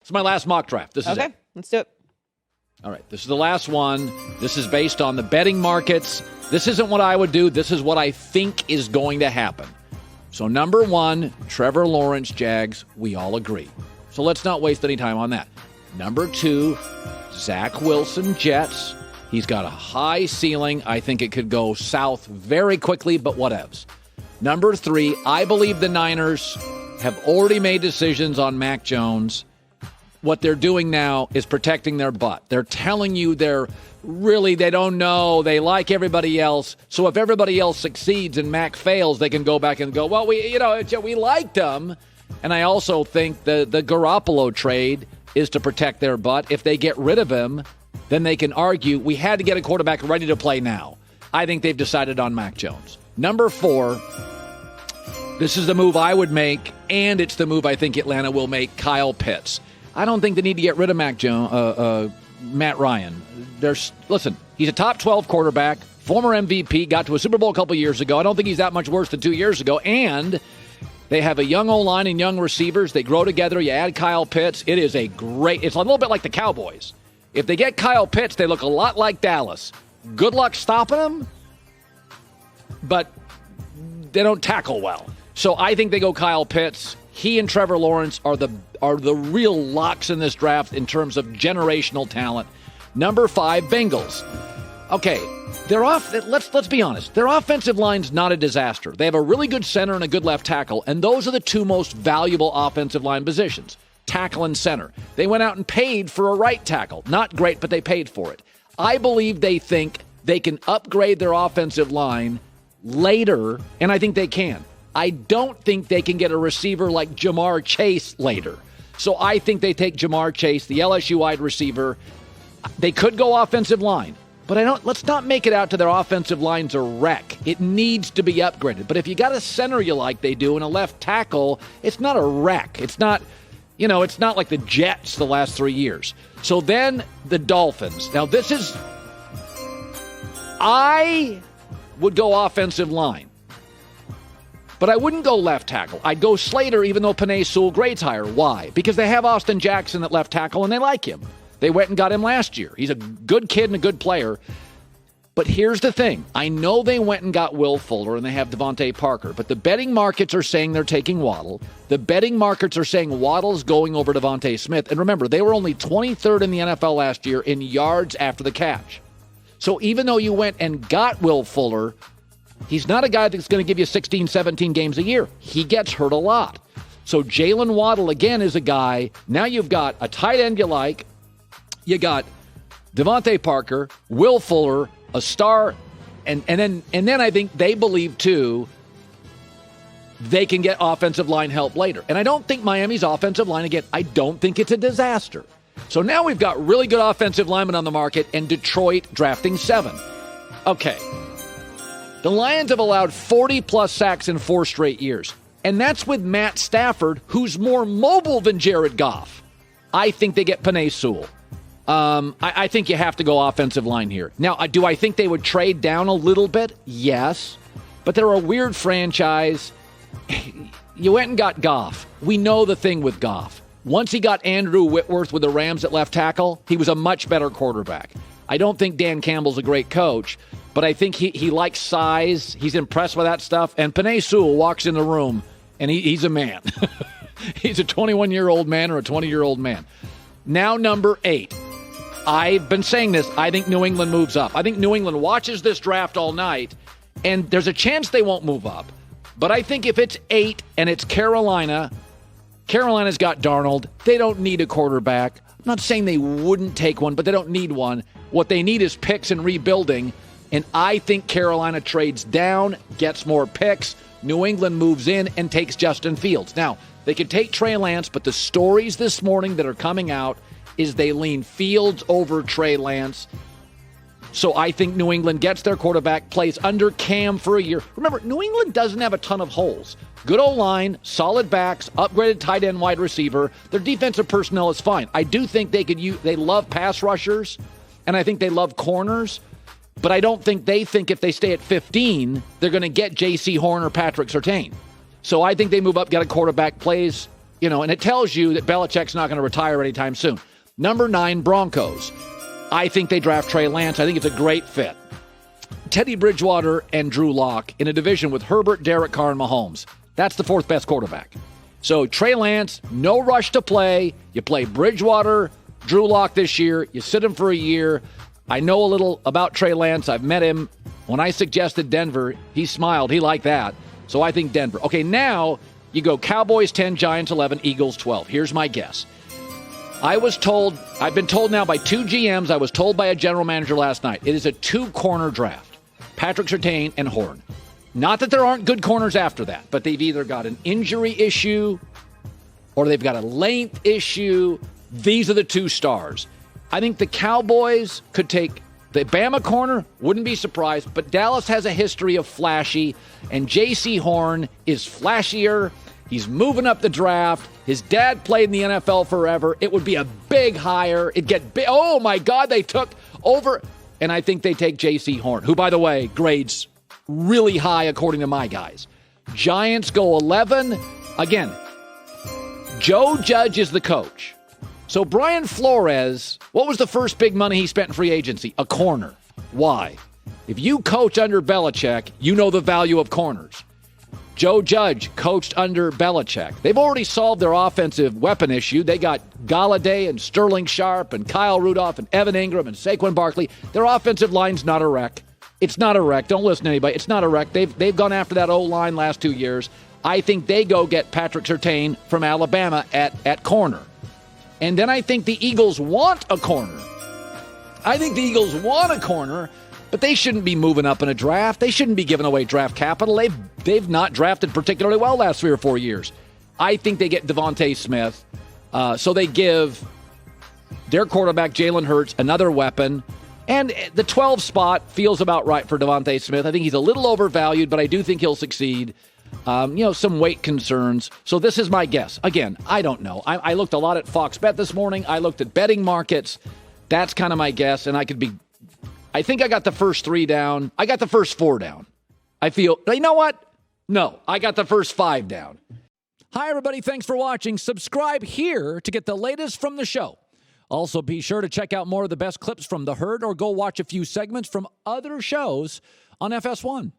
It's my last mock draft. This is it. Okay, let's do it. All right, this is the last one. This is based on the betting markets. This isn't what I would do. This is what I think is going to happen. So number 1, Trevor Lawrence, Jags. We all agree. So let's not waste any time on that. Number 2, Zach Wilson, Jets. He's got a high ceiling. I think it could go south very quickly, but whatevs. Number 3, I believe the Niners have already made decisions on Mac Jones. What they're doing now is protecting their butt. They're telling you they don't know. They like everybody else. So if everybody else succeeds and Mac fails, they can go back and go, well, we liked him. And I also think the Garoppolo trade is to protect their butt. If they get rid of him, then they can argue we had to get a quarterback ready to play now. I think they've decided on Mac Jones. Number 4, this is the move I would make, and it's the move I think Atlanta will make, Kyle Pitts. I don't think they need to get rid of Matt Ryan. Listen, he's a top 12 quarterback, former MVP, got to a Super Bowl a couple years ago. I don't think he's that much worse than 2 years ago. And they have a young O-line and young receivers. They grow together. You add Kyle Pitts. It's a little bit like the Cowboys. If they get Kyle Pitts, they look a lot like Dallas. Good luck stopping them, but they don't tackle well. So I think they go Kyle Pitts. He and Trevor Lawrence are the real locks in this draft in terms of generational talent. Number 5, Bengals. Okay, let's be honest. Their offensive line's not a disaster. They have a really good center and a good left tackle, and those are the 2 most valuable offensive line positions, tackle and center. They went out and paid for a right tackle. Not great, but they paid for it. I believe they think they can upgrade their offensive line later, and I think they can. I don't think they can get a receiver like Jamar Chase later. So I think they take Jamar Chase, the LSU wide receiver. They could go offensive line, but let's not make it out to their offensive line's a wreck. It needs to be upgraded. But if you got a center you like they do and a left tackle, it's not a wreck. It's not like the Jets the last 3 years. So then the Dolphins. Now I would go offensive line. But I wouldn't go left tackle. I'd go Slater, even though Penei Sewell grades higher. Why? Because they have Austin Jackson at left tackle, and they like him. They went and got him last year. He's a good kid and a good player. But here's the thing. I know they went and got Will Fuller, and they have Devontae Parker. But the betting markets are saying they're taking Waddle. The betting markets are saying Waddle's going over Devontae Smith. And remember, they were only 23rd in the NFL last year in yards after the catch. So even though you went and got Will Fuller, he's not a guy that's going to give you 16, 17 games a year. He gets hurt a lot. So Jalen Waddle, again, is a guy. Now you've got a tight end you like. You got Devontae Parker, Will Fuller, a star. And then I think they believe, too, they can get offensive line help later. And I don't think Miami's offensive line, again, I don't think it's a disaster. So now we've got really good offensive linemen on the market and Detroit drafting 7. Okay. The Lions have allowed 40-plus sacks in 4 straight years. And that's with Matt Stafford, who's more mobile than Jared Goff. I think they get Penei Sewell. I think you have to go offensive line here. Now, do I think they would trade down a little bit? Yes. But they're a weird franchise. You went and got Goff. We know the thing with Goff. Once he got Andrew Whitworth with the Rams at left tackle, he was a much better quarterback. I don't think Dan Campbell's a great coach, but I think he likes size. He's impressed with that stuff. And Penei Sewell walks in the room, and he's a man. He's a 21-year-old man or a 20-year-old man. Now, number 8. I've been saying this. I think New England moves up. I think New England watches this draft all night, and there's a chance they won't move up. But I think if it's 8 and it's Carolina's got Darnold. They don't need a quarterback. I'm not saying they wouldn't take one, but they don't need one. What they need is picks and rebuilding. And I think Carolina trades down, gets more picks. New England moves in and takes Justin Fields. Now, they could take Trey Lance, but the stories this morning that are coming out is they lean Fields over Trey Lance. So I think New England gets their quarterback, plays under Cam for a year. Remember, New England doesn't have a ton of holes. Good O-line, solid backs, upgraded tight end wide receiver. Their defensive personnel is fine. I do think they love pass rushers, and I think they love corners. But I don't think they think if they stay at 15, they're going to get J.C. Horn or Patrick Surtain. So I think they move up, get a quarterback, plays and it tells you that Belichick's not going to retire anytime soon. Number 9, Broncos. I think they draft Trey Lance. I think it's a great fit. Teddy Bridgewater and Drew Lock in a division with Herbert, Derek Carr, and Mahomes. That's the 4th best quarterback. So Trey Lance, no rush to play. You play Bridgewater, Drew Lock this year. You sit him for a year. I know a little about Trey Lance. I've met him. When I suggested Denver, he smiled. He liked that. So I think Denver. Okay, now you go Cowboys 10, Giants 11, Eagles 12. Here's my guess. I've been told now by 2 GMs, I was told by a general manager last night, it is a 2-corner draft. Patrick Surtain and Horn. Not that there aren't good corners after that, but they've either got an injury issue or they've got a length issue. These are the 2 stars. I think the Cowboys could take the Bama corner, wouldn't be surprised, but Dallas has a history of flashy, and J.C. Horn is flashier. He's moving up the draft. His dad played in the NFL forever. It would be a big hire. It'd get big. Oh, my God, they took over. And I think they take J.C. Horn, who, by the way, grades really high according to my guys. Giants go 11. Again, Joe Judge is the coach. So Brian Flores, what was the first big money he spent in free agency? A corner. Why? If you coach under Belichick, you know the value of corners. Joe Judge coached under Belichick. They've already solved their offensive weapon issue. They got Galladay and Sterling Sharp and Kyle Rudolph and Evan Ingram and Saquon Barkley. Their offensive line's not a wreck. It's not a wreck. Don't listen to anybody. It's not a wreck. They've gone after that O-line last 2 years. I think they go get Patrick Surtain from Alabama at corner. And then I think the Eagles want a corner. But they shouldn't be moving up in a draft. They shouldn't be giving away draft capital. They've not drafted particularly well last 3 or 4 years. I think they get Devontae Smith. So they give their quarterback, Jalen Hurts, another weapon. And the 12 spot feels about right for Devontae Smith. I think he's a little overvalued, but I do think he'll succeed. Some weight concerns. So this is my guess. Again, I don't know. I looked a lot at Fox Bet this morning. I looked at betting markets. That's kind of my guess. And I think I got the first 3 down. I got the first 4 down. I feel, you know what? No, I got the first 5 down. Hi, everybody. Thanks for watching. Subscribe here to get the latest from the show. Also, be sure to check out more of the best clips from The Herd or go watch a few segments from other shows on FS1.